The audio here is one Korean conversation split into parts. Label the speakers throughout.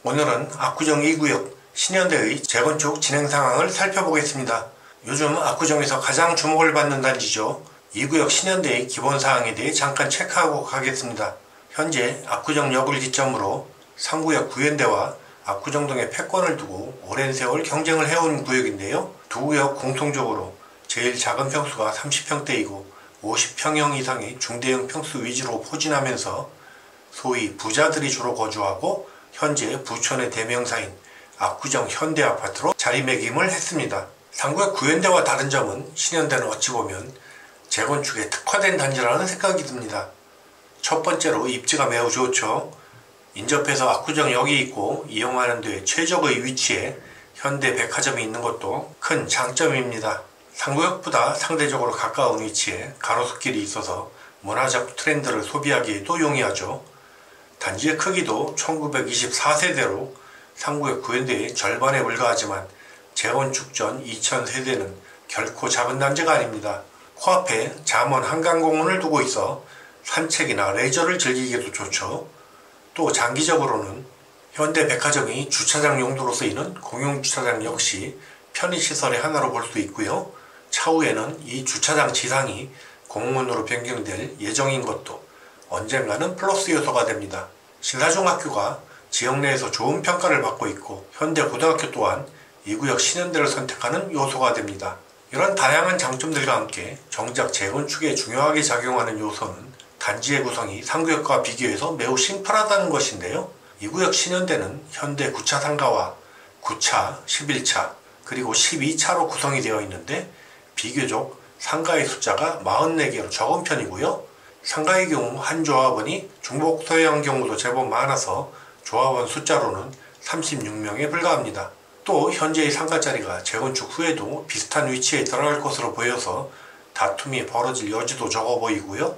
Speaker 1: 오늘은 압구정 2구역 신현대의 재건축 진행 상황을 살펴보겠습니다. 요즘 압구정에서 가장 주목을 받는 단지죠. 2구역 신현대의 기본 사항에 대해 잠깐 체크하고 가겠습니다. 현재 압구정역을 기점으로 3구역 구현대와 압구정동의 패권을 두고 오랜 세월 경쟁을 해온 구역인데요. 두 구역 공통적으로 제일 작은 평수가 30평대이고 50평형 이상의 중대형 평수 위주로 포진하면서 소위 부자들이 주로 거주하고 현재 부촌의 대명사인 압구정 현대아파트로 자리매김을 했습니다. 3구역 구현대와 다른 점은 신현대는 어찌 보면 재건축에 특화된 단지라는 생각이 듭니다. 첫 번째로 입지가 매우 좋죠. 인접해서 압구정역이 있고 이용하는 데 최적의 위치에 현대백화점이 있는 것도 큰 장점입니다. 3구역보다 상대적으로 가까운 위치에 가로수길이 있어서 문화적 트렌드를 소비하기에도 용이하죠. 단지의 크기도 1924세대로 3구역 구현대의 절반에 불과하지만 재건축 전 2000세대는 결코 작은 단지가 아닙니다. 코앞에 잠원 한강공원을 두고 있어 산책이나 레저를 즐기기도 좋죠. 또 장기적으로는 현대백화점이 주차장 용도로 쓰이는 공용주차장 역시 편의시설의 하나로 볼 수 있고요. 차후에는 이 주차장 지상이 공원으로 변경될 예정인 것도 언젠가는 플러스 요소가 됩니다. 신사중학교가 지역 내에서 좋은 평가를 받고 있고 현대고등학교 또한 2구역 신현대를 선택하는 요소가 됩니다. 이런 다양한 장점들과 함께 정작 재건축에 중요하게 작용하는 요소는 단지의 구성이 3구역과 비교해서 매우 심플하다는 것인데요. 2구역 신현대는 현대 9차 상가와 9차, 11차, 그리고 12차로 구성이 되어 있는데 비교적 상가의 숫자가 44개로 적은 편이고요. 상가의 경우 한 조합원이 중복 소유한 경우도 제법 많아서 조합원 숫자로는 36명에 불과합니다. 또 현재의 상가 자리가 재건축 후에도 비슷한 위치에 들어갈 것으로 보여서 다툼이 벌어질 여지도 적어 보이고요.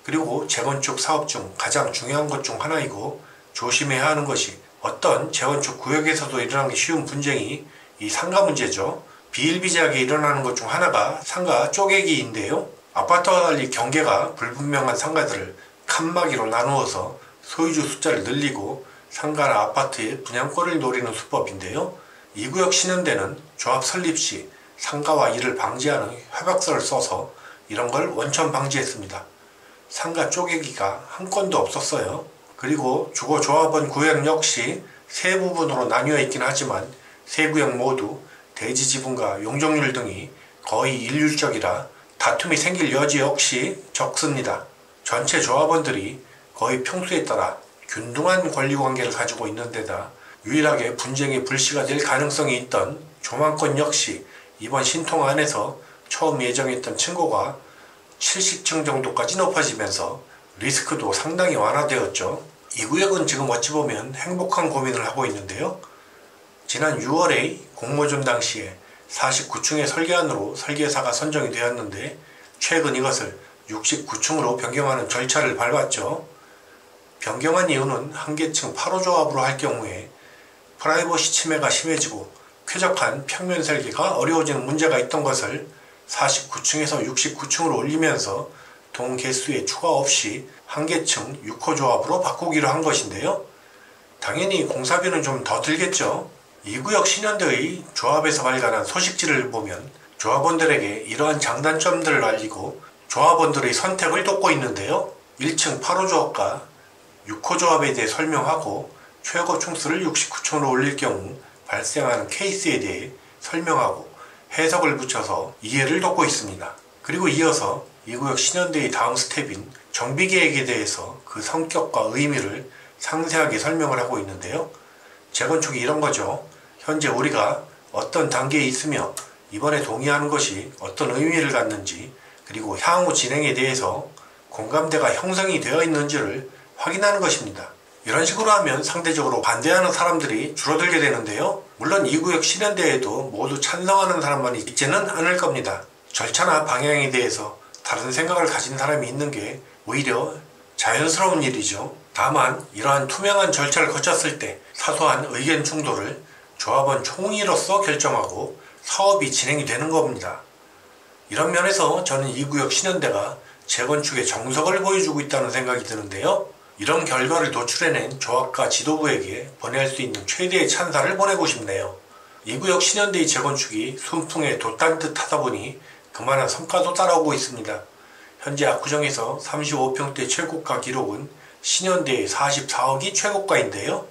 Speaker 1: 그리고 재건축 사업 중 가장 중요한 것 중 하나이고 조심해야 하는 것이 어떤 재건축 구역에서도 일어나기 쉬운 분쟁이 이 상가 문제죠. 비일비재하게 일어나는 것 중 하나가 상가 쪼개기인데요. 아파트와 달리 경계가 불분명한 상가들을 칸막이로 나누어서 소유주 숫자를 늘리고 상가나 아파트의 분양권을 노리는 수법인데요. 2구역 신현대는 조합 설립 시 상가와 이를 방지하는 협약서를 써서 이런 걸 원천 방지했습니다. 상가 쪼개기가 한 건도 없었어요. 그리고 주거 조합원 구역 역시 세 부분으로 나뉘어 있긴 하지만 세 구역 모두 대지 지분과 용적률 등이 거의 일률적이라 다툼이 생길 여지 역시 적습니다. 전체 조합원들이 거의 평수에 따라 균등한 권리관계를 가지고 있는 데다 유일하게 분쟁의 불씨가 될 가능성이 있던 조망권 역시 이번 신통안에서 처음 예정했던 층고가 70층 정도까지 높아지면서 리스크도 상당히 완화되었죠. 이 구역은 지금 어찌 보면 행복한 고민을 하고 있는데요. 지난 6월에 공모전 당시에 49층의 설계안으로 설계사가 선정이 되었는데 최근 이것을 69층으로 변경하는 절차를 밟았죠. 변경한 이유는 한계층 8호 조합으로 할 경우에 프라이버시 침해가 심해지고 쾌적한 평면 설계가 어려워지는 문제가 있던 것을 49층에서 69층으로 올리면서 동 개수의 추가 없이 한계층 6호 조합으로 바꾸기로 한 것인데요. 당연히 공사비는 좀 더 들겠죠. 2구역 신현대의 조합에서 발간한 소식지를 보면 조합원들에게 이러한 장단점들을 알리고 조합원들의 선택을 돕고 있는데요. 1층 8호 조합과 6호 조합에 대해 설명하고 최고 층수를 69층으로 올릴 경우 발생하는 케이스에 대해 설명하고 해석을 붙여서 이해를 돕고 있습니다. 그리고 이어서 2구역 신현대의 다음 스텝인 정비계획에 대해서 그 성격과 의미를 상세하게 설명을 하고 있는데요. 재건축이 이런 거죠. 현재 우리가 어떤 단계에 있으며 이번에 동의하는 것이 어떤 의미를 갖는지 그리고 향후 진행에 대해서 공감대가 형성이 되어 있는지를 확인하는 것입니다. 이런 식으로 하면 상대적으로 반대하는 사람들이 줄어들게 되는데요. 물론 2구역 신현대에도 모두 찬성하는 사람만 있지는 않을 겁니다. 절차나 방향에 대해서 다른 생각을 가진 사람이 있는 게 오히려 자연스러운 일이죠. 다만 이러한 투명한 절차를 거쳤을 때 사소한 의견 충돌을 조합원 총의로서 결정하고 사업이 진행이 되는 겁니다. 이런 면에서 저는 2구역 신현대가 재건축의 정석을 보여주고 있다는 생각이 드는데요. 이런 결과를 도출해낸 조합과 지도부에게 보낼 수 있는 최대의 찬사를 보내고 싶네요. 이 구역 신현대의 재건축이 순풍에 돛단 듯 하다 보니 그만한 성과도 따라오고 있습니다. 현재 압구정에서 35평대 최고가 기록은 신현대의 44억이 최고가인데요.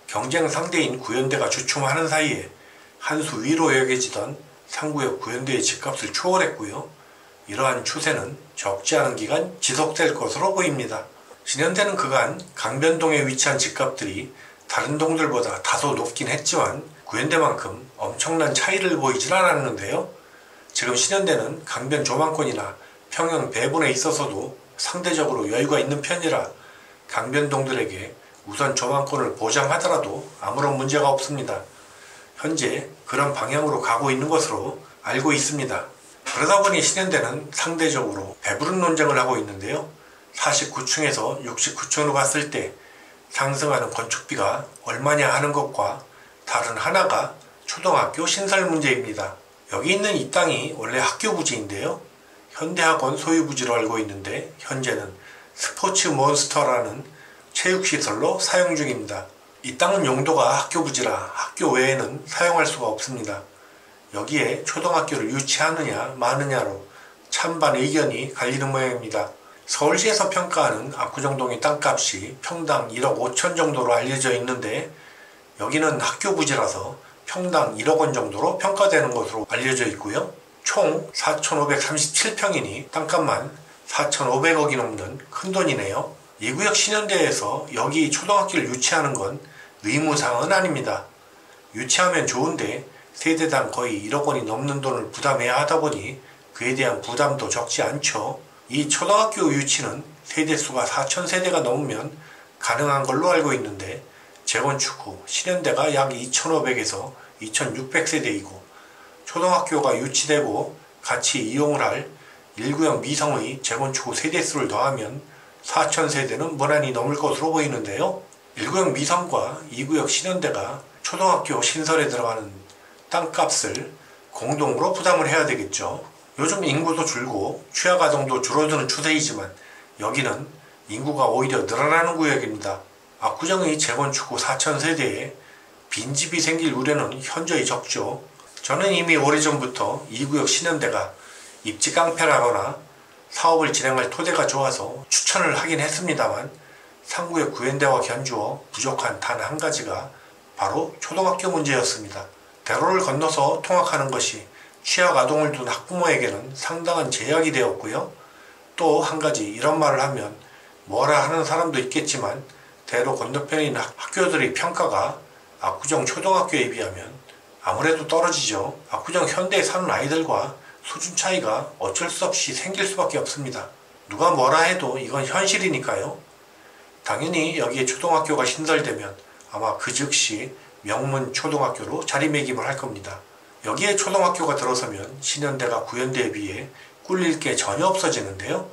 Speaker 1: 경쟁 상대인 구현대가 주춤하는 사이에 한 수 위로 여겨지던 상구역 구현대의 집값을 초월했고요. 이러한 추세는 적지 않은 기간 지속될 것으로 보입니다. 신현대는 그간 강변동에 위치한 집값들이 다른 동들보다 다소 높긴 했지만 구현대만큼 엄청난 차이를 보이질 않았는데요. 지금 신현대는 강변 조망권이나 평형 배분에 있어서도 상대적으로 여유가 있는 편이라 강변동들에게 우선 조망권을 보장하더라도 아무런 문제가 없습니다. 현재 그런 방향으로 가고 있는 것으로 알고 있습니다. 그러다 보니 신현대는 상대적으로 배부른 논쟁을 하고 있는데요. 49층에서 69층으로 갔을 때 상승하는 건축비가 얼마냐 하는 것과 다른 하나가 초등학교 신설 문제입니다. 여기 있는 이 땅이 원래 학교 부지인데요. 현대학원 소유 부지로 알고 있는데 현재는 스포츠 몬스터라는 체육시설로 사용 중입니다. 이 땅은 용도가 학교 부지라 학교 외에는 사용할 수가 없습니다. 여기에 초등학교를 유치하느냐 마느냐로 찬반 의견이 갈리는 모양입니다. 서울시에서 평가하는 압구정동의 땅값이 평당 1억 5천 정도로 알려져 있는데 여기는 학교 부지라서 평당 1억 원 정도로 평가되는 것으로 알려져 있고요. 총 4,537평이니 땅값만 4,500억이 넘는 큰돈이네요. 이 구역 신현대에서 여기 초등학교를 유치하는 건 의무사항은 아닙니다. 유치하면 좋은데 세대당 거의 1억 원이 넘는 돈을 부담해야 하다 보니 그에 대한 부담도 적지 않죠. 이 초등학교 유치는 세대수가 4,000세대가 넘으면 가능한 걸로 알고 있는데 재건축 후 신현대가 약 2,500에서 2,600세대이고 초등학교가 유치되고 같이 이용을 할 1구역 미성의 재건축 후 세대수를 더하면 4,000세대는 무난히 넘을 것으로 보이는데요. 1구역 미성과 2구역 신현대가 초등학교 신설에 들어가는 땅값을 공동으로 부담을 해야 되겠죠. 요즘 인구도 줄고 취약아동도 줄어드는 추세이지만 여기는 인구가 오히려 늘어나는 구역입니다. 압구정의 재건축 후 4,000세대에 빈집이 생길 우려는 현저히 적죠. 저는 이미 오래전부터 이 구역 신현대가 입지 깡패라거나 사업을 진행할 토대가 좋아서 추천을 하긴 했습니다만 상구역 구현대와 견주어 부족한 단 한 가지가 바로 초등학교 문제였습니다. 대로를 건너서 통학하는 것이 취약아동을 둔 학부모에게는 상당한 제약이 되었고요. 또 한 가지 이런 말을 하면 뭐라 하는 사람도 있겠지만 대로 건너편에 있는 학교들의 평가가 압구정 초등학교에 비하면 아무래도 떨어지죠. 압구정 현대에 사는 아이들과 수준 차이가 어쩔 수 없이 생길 수밖에 없습니다. 누가 뭐라 해도 이건 현실이니까요. 당연히 여기에 초등학교가 신설되면 아마 그 즉시 명문 초등학교로 자리매김을 할 겁니다. 여기에 초등학교가 들어서면 신현대가 구현대에 비해 꿀릴 게 전혀 없어지는데요.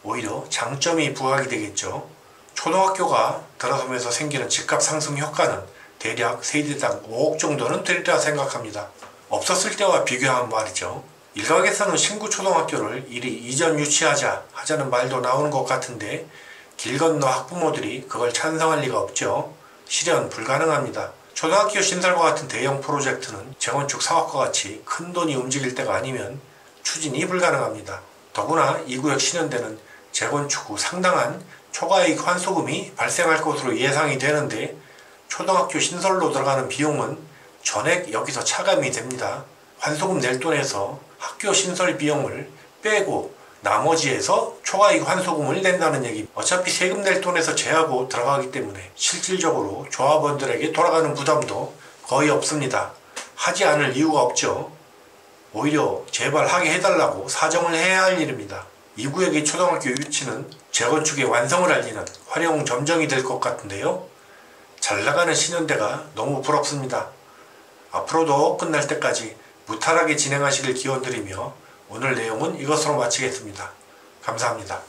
Speaker 1: 오히려 장점이 부각이 되겠죠. 초등학교가 들어서면서 생기는 집값 상승 효과는 대략 세대당 5억 정도는 되리라 생각합니다. 없었을 때와 비교하면 말이죠. 일각에서는 신구 초등학교를 이리 이전 유치하자 하자는 말도 나오는 것 같은데 길 건너 학부모들이 그걸 찬성할 리가 없죠. 실현 불가능합니다. 초등학교 신설과 같은 대형 프로젝트는 재건축 사업과 같이 큰 돈이 움직일 때가 아니면 추진이 불가능합니다. 더구나 이 구역 신현대는 재건축 후 상당한 초과이익 환수금이 발생할 것으로 예상이 되는데 초등학교 신설로 들어가는 비용은 전액 여기서 차감이 됩니다. 환수금 낼 돈에서 학교 신설 비용을 빼고 나머지에서 초과이익 환수금을 낸다는 얘기. 어차피 세금 낼 돈에서 제하고 들어가기 때문에 실질적으로 조합원들에게 돌아가는 부담도 거의 없습니다. 하지 않을 이유가 없죠. 오히려 제발 하게 해달라고 사정을 해야 할 일입니다. 이 구역의 초등학교 유치는 재건축의 완성을 알리는 활용 점정이 될 것 같은데요. 잘 나가는 신현대가 너무 부럽습니다. 앞으로도 끝날 때까지 무탈하게 진행하시길 기원드리며 오늘 내용은 이것으로 마치겠습니다. 감사합니다.